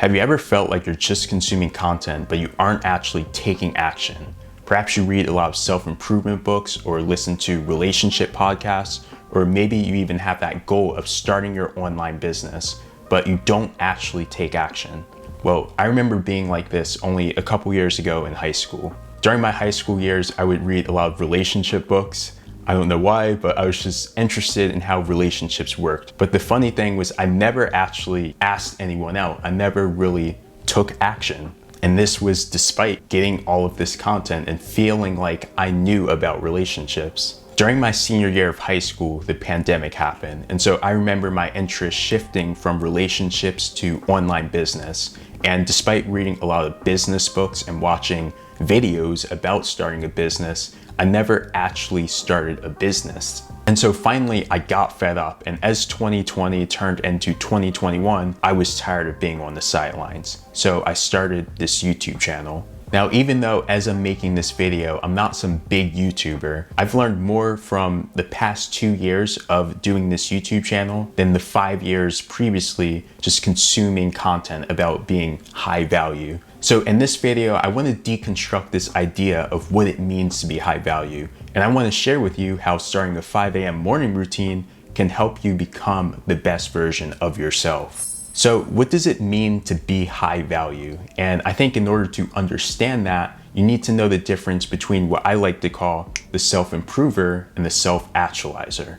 Have you ever felt like you're just consuming content, but you aren't actually taking action? Perhaps you read a lot of self-improvement books or listen to relationship podcasts, or maybe you even have that goal of starting your online business, but you don't actually take action. Well, I remember being like this only a couple years ago in high school. During my high school years, I would read a lot of relationship books. I don't know why, but I was just interested in how relationships worked. But the funny thing was I never actually asked anyone out. I never really took action. And this was despite getting all of this content and feeling like I knew about relationships. During my senior year of high school, the pandemic happened. And so I remember my interest shifting from relationships to online business. And despite reading a lot of business books and watching videos about starting a business, I never actually started a business. And so finally I got fed up, and as 2020 turned into 2021, I was tired of being on the sidelines. So I started this YouTube channel. Now, even though as I'm making this video, I'm not some big YouTuber, I've learned more from the past 2 years of doing this YouTube channel than the 5 years previously just consuming content about being high value. So in this video, I want to deconstruct this idea of what it means to be high value. And I want to share with you how starting a 5 a.m. morning routine can help you become the best version of yourself. So what does it mean to be high value? And I think in order to understand that, you need to know the difference between what I like to call the self-improver and the self-actualizer.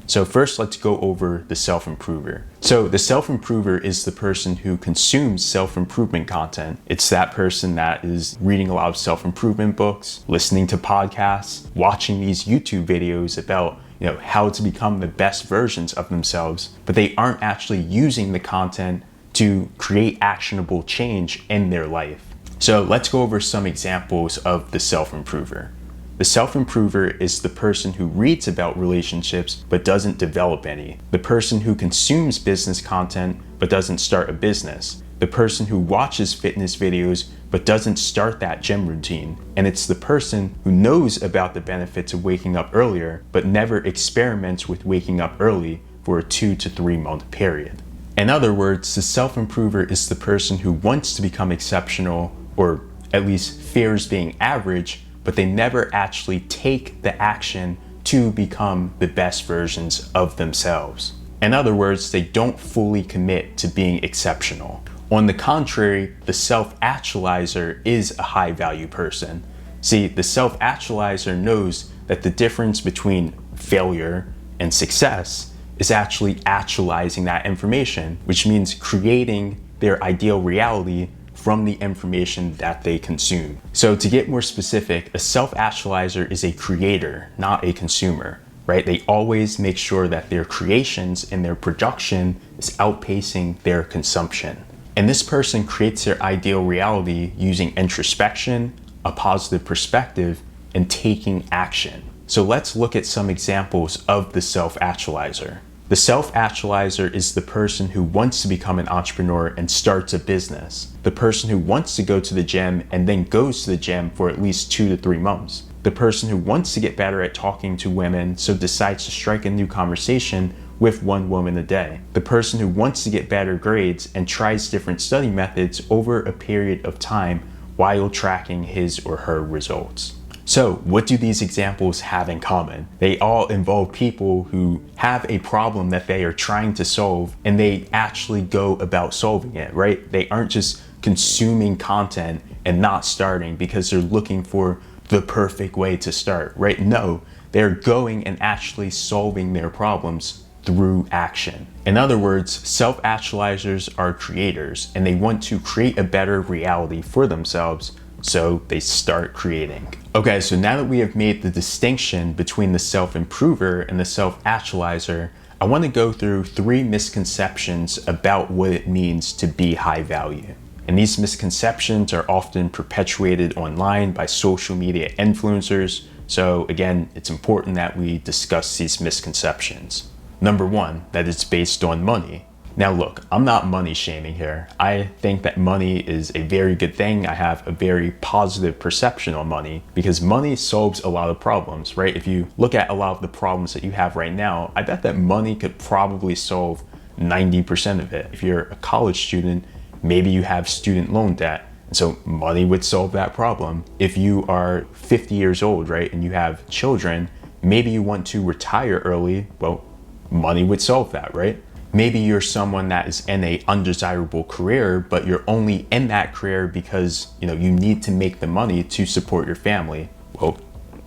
So first, let's go over the self-improver. So the self-improver is the person who consumes self-improvement content. It's that person that is reading a lot of self-improvement books, listening to podcasts, watching these YouTube videos about how to become the best versions of themselves, but they aren't actually using the content to create actionable change in their life. So let's go over some examples of the self-improver. The self-improver is the person who reads about relationships but doesn't develop any. The person who consumes business content but doesn't start a business. The person who watches fitness videos but doesn't start that gym routine. And it's the person who knows about the benefits of waking up earlier but never experiments with waking up early for a 2 to 3 month period. In other words, the self-improver is the person who wants to become exceptional, or at least fears being average, but they never actually take the action to become the best versions of themselves. In other words, they don't fully commit to being exceptional. On the contrary, the self-actualizer is a high-value person. See, the self-actualizer knows that the difference between failure and success is actually actualizing that information, which means creating their ideal reality from the information that they consume. So to get more specific, a self-actualizer is a creator, not a consumer, right? They always make sure that their creations and their production is outpacing their consumption. And this person creates their ideal reality using introspection, a positive perspective, and taking action. So let's look at some examples of the self-actualizer. The self-actualizer is the person who wants to become an entrepreneur and starts a business. The person who wants to go to the gym and then goes to the gym for at least 2 to 3 months. The person who wants to get better at talking to women, so decides to strike a new conversation with 1 woman a day. The person who wants to get better grades and tries different study methods over a period of time while tracking his or her results. So what do these examples have in common? They all involve people who have a problem that they are trying to solve, and they actually go about solving it, right? They aren't just consuming content and not starting because they're looking for the perfect way to start, right? No, they're going and actually solving their problems through action. In other words, self-actualizers are creators, and they want to create a better reality for themselves, so they start creating. Okay, so now that we have made the distinction between the self-improver and the self-actualizer, I want to go through 3 misconceptions about what it means to be high value. And these misconceptions are often perpetuated online by social media influencers. So again, it's important that we discuss these misconceptions. Number 1, that it's based on money. Now look, I'm not money shaming here. I think that money is a very good thing. I have a very positive perception on money because money solves a lot of problems, right? If you look at a lot of the problems that you have right now, I bet that money could probably solve 90% of it. If you're a college student, maybe you have student loan debt. So money would solve that problem. If you are 50 years old, right, and you have children, maybe you want to retire early. Well, money would solve that, right? Maybe you're someone that is in a undesirable career, but you're only in that career because, you need to make the money to support your family. Well,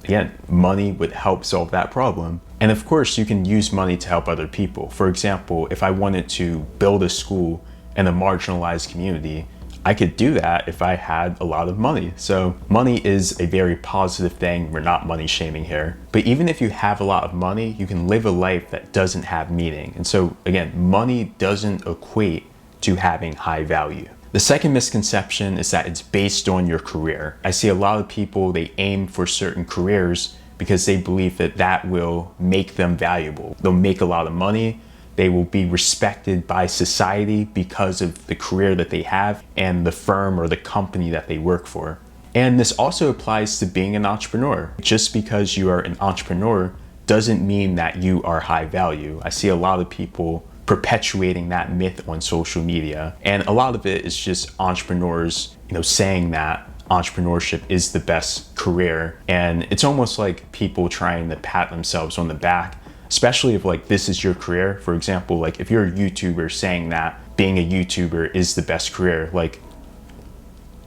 again, money would help solve that problem. And of course, you can use money to help other people. For example, if I wanted to build a school in a marginalized community, I could do that if I had a lot of money. So money is a very positive thing. We're not money shaming here. But even if you have a lot of money, you can live a life that doesn't have meaning. And so again, money doesn't equate to having high value. The second misconception is that it's based on your career. I see a lot of people, they aim for certain careers because they believe that that will make them valuable. They'll make a lot of money. They will be respected by society because of the career that they have and the firm or the company that they work for. And this also applies to being an entrepreneur. Just because you are an entrepreneur doesn't mean that you are high value. I see a lot of people perpetuating that myth on social media. And a lot of it is just entrepreneurs, saying that entrepreneurship is the best career. And it's almost like people trying to pat themselves on the back, especially if this is your career. For example, if you're a YouTuber saying that being a YouTuber is the best career,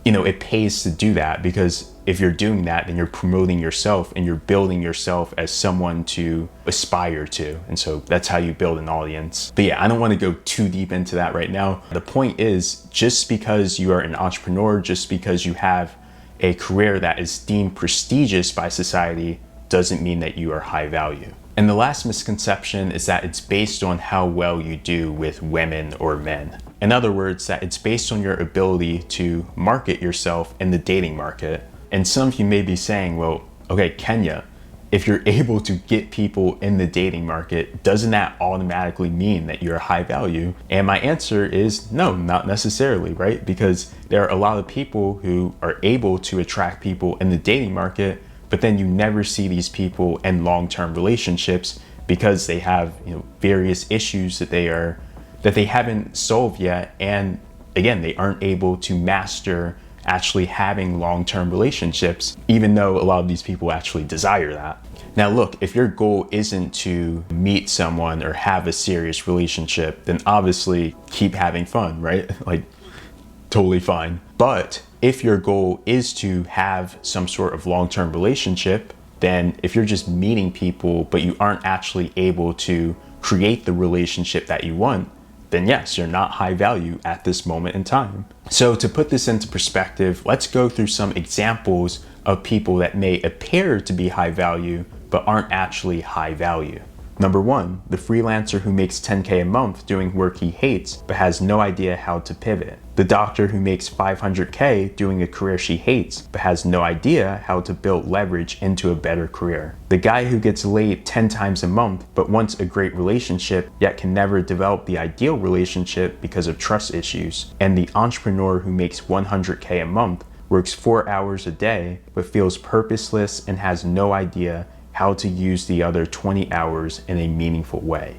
it pays to do that, because if you're doing that, then you're promoting yourself and you're building yourself as someone to aspire to. And so that's how you build an audience. But yeah, I don't want to go too deep into that right now. The point is, just because you are an entrepreneur, just because you have a career that is deemed prestigious by society, doesn't mean that you are high value. And the last misconception is that it's based on how well you do with women or men. In other words, that it's based on your ability to market yourself in the dating market. And some of you may be saying, well, okay, Kenya, if you're able to get people in the dating market, doesn't that automatically mean that you're high value? And my answer is no, not necessarily, right? Because there are a lot of people who are able to attract people in the dating market, but then you never see these people in long-term relationships because they have, various issues that they haven't solved yet. And again, they aren't able to master actually having long-term relationships, even though a lot of these people actually desire that. Now look, if your goal isn't to meet someone or have a serious relationship, then obviously keep having fun, right? Totally fine. But if your goal is to have some sort of long-term relationship, then if you're just meeting people, but you aren't actually able to create the relationship that you want, then yes, you're not high value at this moment in time. So to put this into perspective, let's go through some examples of people that may appear to be high value, but aren't actually high value. Number one, the freelancer who makes 10K a month doing work he hates, but has no idea how to pivot. The doctor who makes 500K doing a career she hates, but has no idea how to build leverage into a better career. The guy who gets laid 10 times a month, but wants a great relationship, yet can never develop the ideal relationship because of trust issues. And the entrepreneur who makes 100K a month, works 4 hours a day, but feels purposeless and has no idea how to use the other 20 hours in a meaningful way.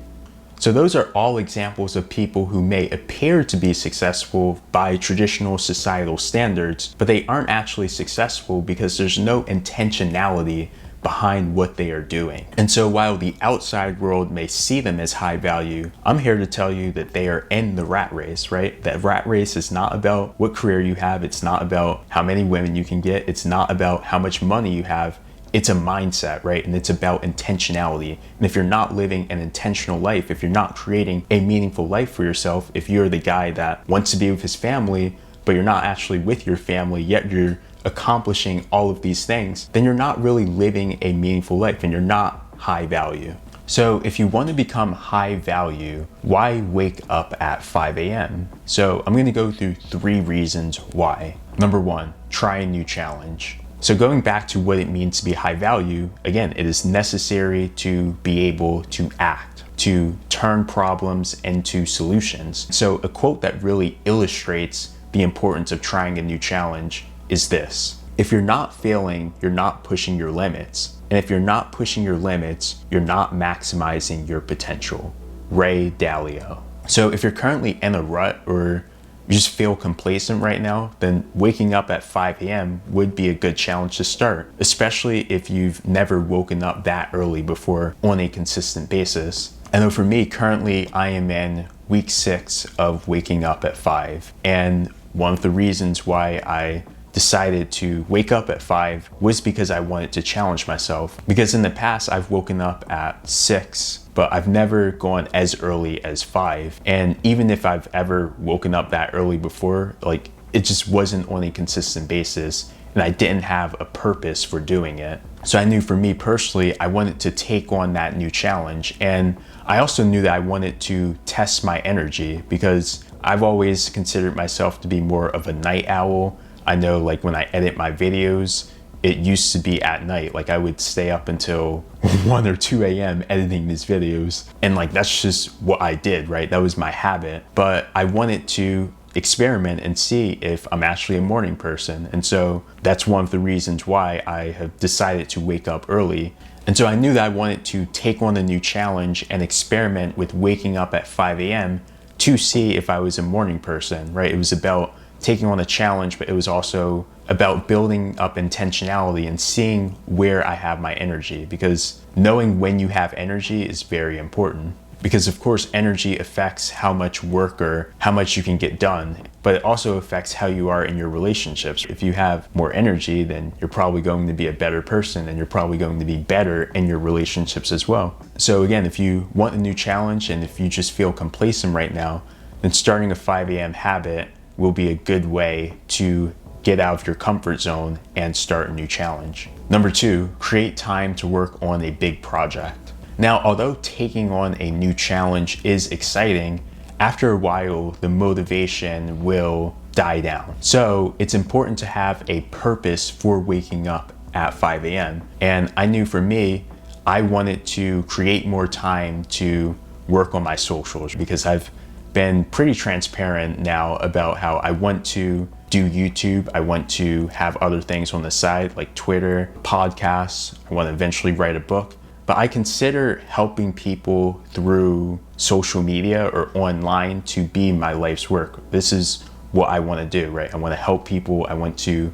So those are all examples of people who may appear to be successful by traditional societal standards, but they aren't actually successful because there's no intentionality behind what they are doing. And so while the outside world may see them as high value, I'm here to tell you that they are in the rat race, right? That rat race is not about what career you have. It's not about how many women you can get. It's not about how much money you have. It's a mindset, right? And it's about intentionality. And if you're not living an intentional life, if you're not creating a meaningful life for yourself, if you're the guy that wants to be with his family, but you're not actually with your family, yet you're accomplishing all of these things, then you're not really living a meaningful life and you're not high value. So if you want to become high value, why wake up at 5 a.m.? So I'm going to go through 3 reasons why. Number 1, try a new challenge. So going back to what it means to be high value, again, it is necessary to be able to act, to turn problems into solutions. So a quote that really illustrates the importance of trying a new challenge is this: if you're not failing, you're not pushing your limits. And if you're not pushing your limits, you're not maximizing your potential. Ray Dalio. So if you're currently in a rut, or you just feel complacent right now, then waking up at 5 a.m. would be a good challenge to start, especially if you've never woken up that early before on a consistent basis. I know for me, currently I am in week 6 of waking up at 5. And one of the reasons why I decided to wake up at 5 was because I wanted to challenge myself. Because in the past, I've woken up at 6, but I've never gone as early as 5. And even if I've ever woken up that early before, like, it just wasn't on a consistent basis, and I didn't have a purpose for doing it. So I knew for me personally, I wanted to take on that new challenge. And I also knew that I wanted to test my energy, because I've always considered myself to be more of a night owl. I know, like, when I edit my videos, it used to be at night. Like, I would stay up until 1 or 2 a.m. editing these videos. And like, that's just what I did, right? That was my habit. But I wanted to experiment and see if I'm actually a morning person. And so that's one of the reasons why I have decided to wake up early. And so I knew that I wanted to take on a new challenge and experiment with waking up at 5 a.m. to see if I was a morning person, right? It was about taking on a challenge, but it was also about building up intentionality and seeing where I have my energy, because knowing when you have energy is very important. Because of course, energy affects how much work or how much you can get done, but it also affects how you are in your relationships. If you have more energy, then you're probably going to be a better person, and you're probably going to be better in your relationships as well. So again, if you want a new challenge and if you just feel complacent right now, then starting a 5 a.m. habit will be a good way to get out of your comfort zone and start a new challenge. Number 2, create time to work on a big project. Now, although taking on a new challenge is exciting, after a while, the motivation will die down. So it's important to have a purpose for waking up at 5 a.m. And I knew for me, I wanted to create more time to work on my socials, because I've been pretty transparent now about how I want to do YouTube. I want to have other things on the side like Twitter, podcasts. I want to eventually write a book. But I consider helping people through social media or online to be my life's work. This is what I want to do, right? I want to help people. I want to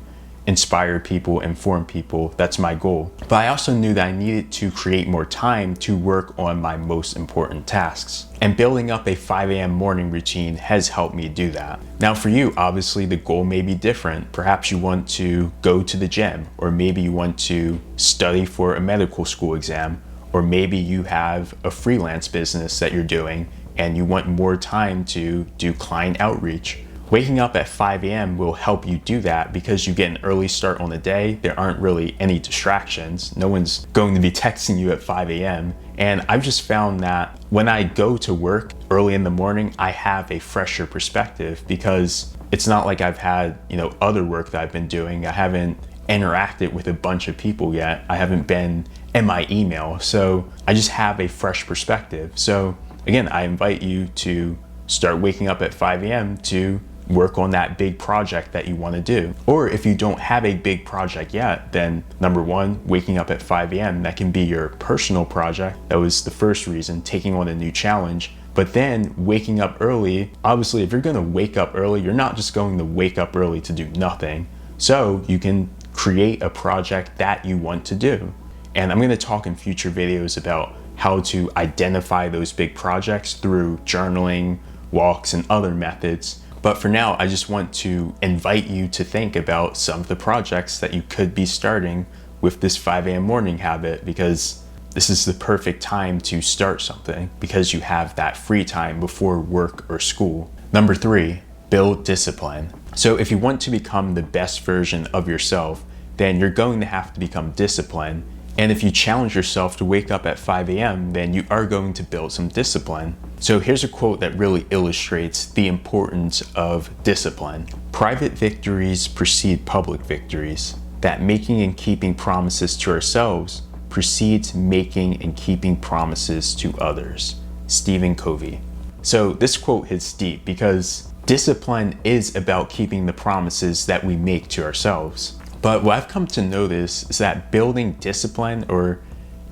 inspire people, inform people. That's my goal. But I also knew that I needed to create more time to work on my most important tasks. And building up a 5 a.m. morning routine has helped me do that. Now for you, obviously the goal may be different. Perhaps you want to go to the gym, or maybe you want to study for a medical school exam, or maybe you have a freelance business that you're doing and you want more time to do client outreach. Waking up at 5 a.m. will help you do that, because you get an early start on the day. There aren't really any distractions. No one's going to be texting you at 5 a.m. And I've just found that when I go to work early in the morning, I have a fresher perspective, because it's not like I've had, other work that I've been doing. I haven't interacted with a bunch of people yet. I haven't been in my email. So I just have a fresh perspective. So again, I invite you to start waking up at 5 a.m. to work on that big project that you want to do. Or if you don't have a big project yet, then number 1, waking up at 5 a.m., that can be your personal project. That was the first reason, taking on a new challenge. But then waking up early, obviously if you're going to wake up early, you're not just going to wake up early to do nothing. So you can create a project that you want to do. And I'm going to talk in future videos about how to identify those big projects through journaling, walks, and other methods. But for now, I just want to invite you to think about some of the projects that you could be starting with this 5 a.m. morning habit, because this is the perfect time to start something, because you have that free time before work or school. Number 3, build discipline. So if you want to become the best version of yourself, then you're going to have to become disciplined. And if you challenge yourself to wake up at 5 a.m., then you are going to build some discipline. So here's a quote that really illustrates the importance of discipline. Private victories precede public victories. That making and keeping promises to ourselves precedes making and keeping promises to others. Stephen Covey. So this quote hits deep, because discipline is about keeping the promises that we make to ourselves. But what I've come to notice is that building discipline or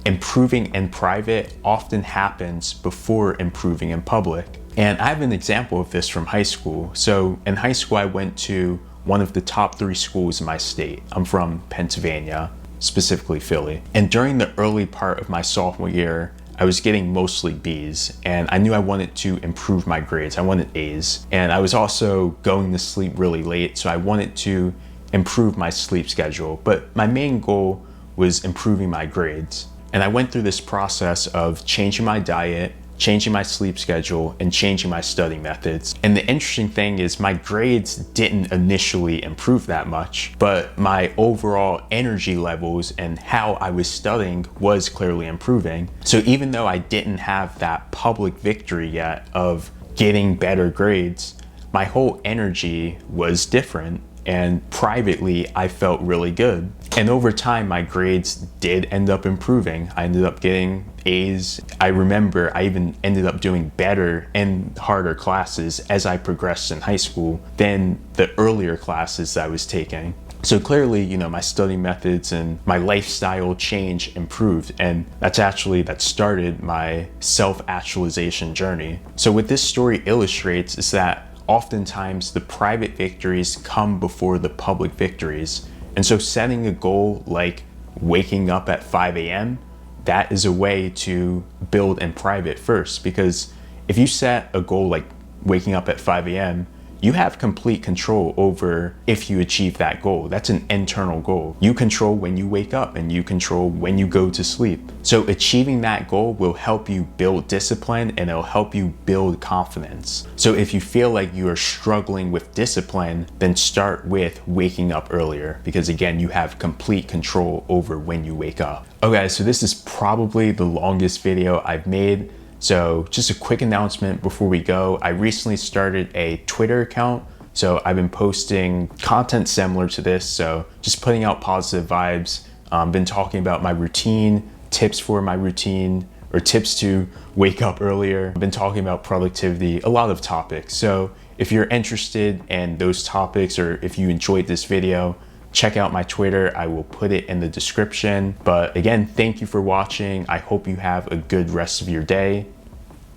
improving in private often happens before improving in public. And I have an example of this from high school. So in high school, I went to one of the top 3 schools in my state. I'm from Pennsylvania, specifically Philly. And during the early part of my sophomore year, I was getting mostly B's, and I knew I wanted to improve my grades. I wanted A's. And I was also going to sleep really late, so I wanted to improve my sleep schedule. But my main goal was improving my grades. And I went through this process of changing my diet, changing my sleep schedule, and changing my study methods. And the interesting thing is my grades didn't initially improve that much, but my overall energy levels and how I was studying was clearly improving. So even though I didn't have that public victory yet of getting better grades, my whole energy was different. And privately, I felt really good. And over time, my grades did end up improving. I ended up getting A's. I remember I even ended up doing better in harder classes as I progressed in high school than the earlier classes that I was taking. So clearly, my study methods and my lifestyle change improved, and that started my self-actualization journey. So what this story illustrates is that oftentimes the private victories come before the public victories. And so setting a goal like waking up at 5 a.m., that is a way to build in private first, because if you set a goal like waking up at 5 a.m., you have complete control over if you achieve that goal. That's an internal goal. You control when you wake up and you control when you go to sleep. So achieving that goal will help you build discipline, and it'll help you build confidence. So if you feel like you are struggling with discipline, then start with waking up earlier, because again, you have complete control over when you wake up. Okay, so this is probably the longest video I've made. So just a quick announcement before we go. I recently started a Twitter account. So I've been posting content similar to this. So just putting out positive vibes. Been talking about my routine, tips for my routine, or tips to wake up earlier. I've been talking about productivity, a lot of topics. So if you're interested in those topics, or if you enjoyed this video, check out my Twitter. I will put it in the description. But again, thank you for watching. I hope you have a good rest of your day.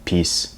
Peace.